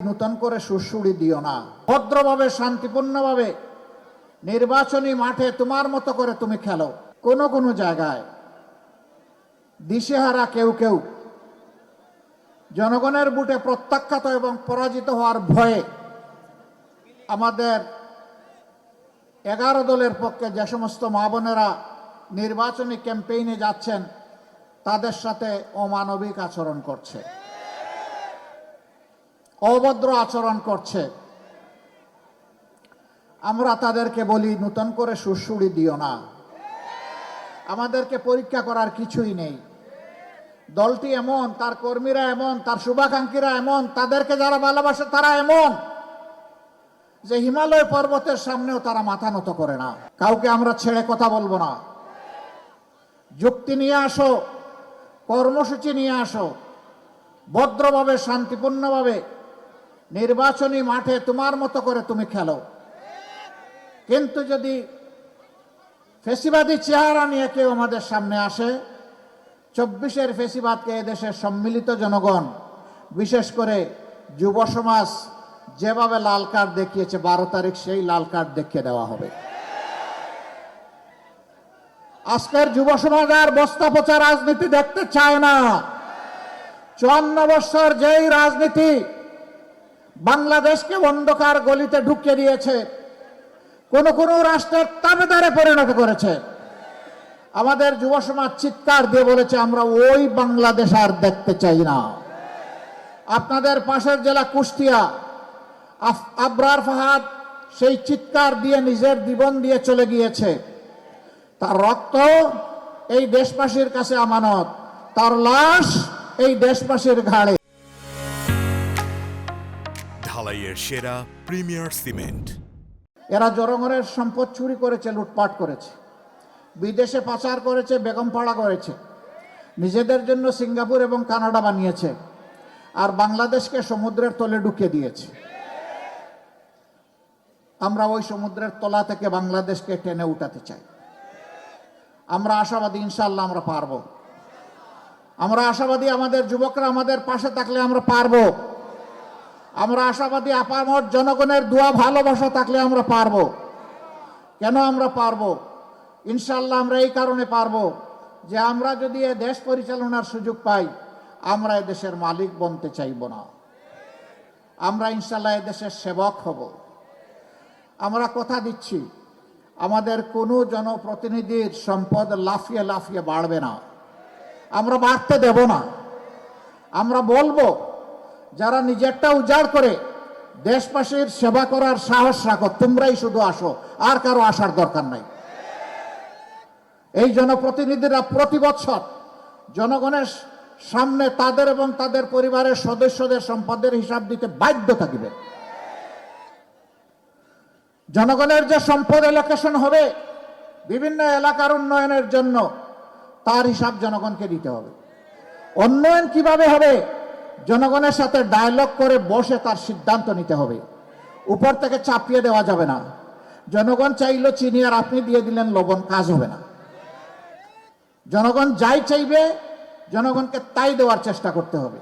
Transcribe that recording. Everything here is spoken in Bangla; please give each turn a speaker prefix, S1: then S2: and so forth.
S1: নতুন করে সুড়সুড়ি দিও না। ভদ্রভাবে শান্তিপূর্ণভাবে নির্বাচনী মাঠে তোমার মতো করে তুমি খেলো। কোন কোন জায়গায় দিশেহারা কেউ কেউ জনগণের বুটে প্রত্যাখ্যাত এবং পরাজিত হওয়ার ভয়ে আমাদের 11 দলের পক্ষে যে সমস্ত মা বোনেরা নির্বাচনী ক্যাম্পেইনে যাচ্ছেন তাদের সাথে অমানবিক আচরণ করছে, অভদ্র আচরণ করছে। আমরা তাদেরকে বলি নতুন করে সুড়সুড়ি দিও না। আমাদেরকে পরীক্ষা করার কিছুই নেই। দলটি এমন, তার কর্মীরা এমন, তার শুভাকাঙ্ক্ষীরা এমন, তাদেরকে যারা ভালোবাসে তারা এমন যে হিমালয় পর্বতের সামনেও তারা মাথা নত করে না। কাউকে আমরা ছেড়ে কথা বলবো না। যুক্তি নিয়ে আসো, কর্মসূচি নিয়ে আসো, ভদ্রভাবে শান্তিপূর্ণভাবে নির্বাচনী মাঠে তোমার মতো করে তুমি খেলো। কিন্তু যদি ফেসিবাদী চেহারা নিয়ে কেউ আমাদের সামনে আসে, 24-এর ফেসিবাদকে এদেশের সম্মিলিত জনগণ, বিশেষ করে যুব সমাজ যেভাবে লাল কার্ড দেখিয়েছে, 12 তারিখ সেই লাল কার্ড দেখিয়ে দেওয়া হবে। আজকের যুব সমাজ আর বস্তা পচা রাজনীতি দেখতে চায় না। 54 বছর যেই রাজনীতি বাংলাদেশকে অন্ধকার গলিতে ঢুকিয়ে দিয়েছে, কোন কোন রাষ্ট্রের তাবেদারে পরিণত করেছে, আমাদের যুব সমাজ চিৎকার দিয়ে বলেছে আমরা ওই বাংলাদেশ আর দেখতে চাই না। আপনাদের পাশের জেলা কুষ্টিয়া, আবরার ফাহাদ সেই চিৎকার দিয়ে নিজের জীবন দিয়ে চলে গিয়েছে। তার রক্ত এই দেশবাসীর কাছে আমানত, তার লাশ এই দেশবাসীর ঘাড়ে।
S2: ঢালাইয়ের সেরা প্রিমিয়ার সিমেন্ট।
S1: এরা জনগণের সম্পদ চুরি করেছে, লুটপাট করেছে, বিদেশে পাচার করেছে, বেগমপাড়া করেছে, নিজেদের জন্য সিঙ্গাপুর এবং কানাডা বানিয়েছে, আর বাংলাদেশকে সমুদ্রের তলে ঢুকিয়ে দিয়েছে। আমরা ওই সমুদ্রের তলা থেকে বাংলাদেশকে টেনে উঠাতে চাই। আমরা আশাবাদী, ইনশাআল্লাহ আমরা পারবো। আমরা আশাবাদী, আমাদের যুবকরা আমাদের পাশে থাকলে আমরা পারবো। আমরা আশাবাদী, আপামর জনগণের দোয়া ভালোবাসা থাকলে আমরা পারবো। কেন আমরা পারবো? ইনশাআল্লাহ আমরা এই কারণে পারবো যে আমরা যদি এ দেশ পরিচালনার সুযোগ পাই, আমরা এদেশের মালিক বনতে চাইব না। আমরা ইনশাআল্লাহ এদেশের সেবক হব। আমরা কথা দিচ্ছি, আমাদের কোনো জনপ্রতিনিধির সম্পদ লাফিয়ে লাফিয়ে বাড়বে না। আমরা বাড়তে দেব না। আমরা বলবো, যারা নিজেরটা উজাড় করে দেশবাসীর সেবা করার সাহস রাখো, তোমরাই শুধু আসো, আর কারো আসার দরকার নাই। এই জনপ্রতিনিধিরা প্রতি বছর জনগণের সামনে তাদের এবং তাদের পরিবারের সদস্যদের সম্পদের হিসাব দিতে বাধ্য থাকবে। জনগণের যে সম্পদ এলোকেশন হবে বিভিন্ন এলাকার উন্নয়নের জন্য, তার হিসাব জনগণকে দিতে হবে। উন্নয়ন কিভাবে হবে, জনগণের সাথে ডায়লগ করে বসে তার সিদ্ধান্ত নিতে হবে। উপর থেকে চাপিয়ে দেওয়া যাবে না। জনগণ চাইলো চিনি আর আপনি দিয়ে দিলেন লবণ, কাজ হবে না। জনগণ যাই চাইবে জনগণকে তাই দেওয়ার চেষ্টা করতে হবে।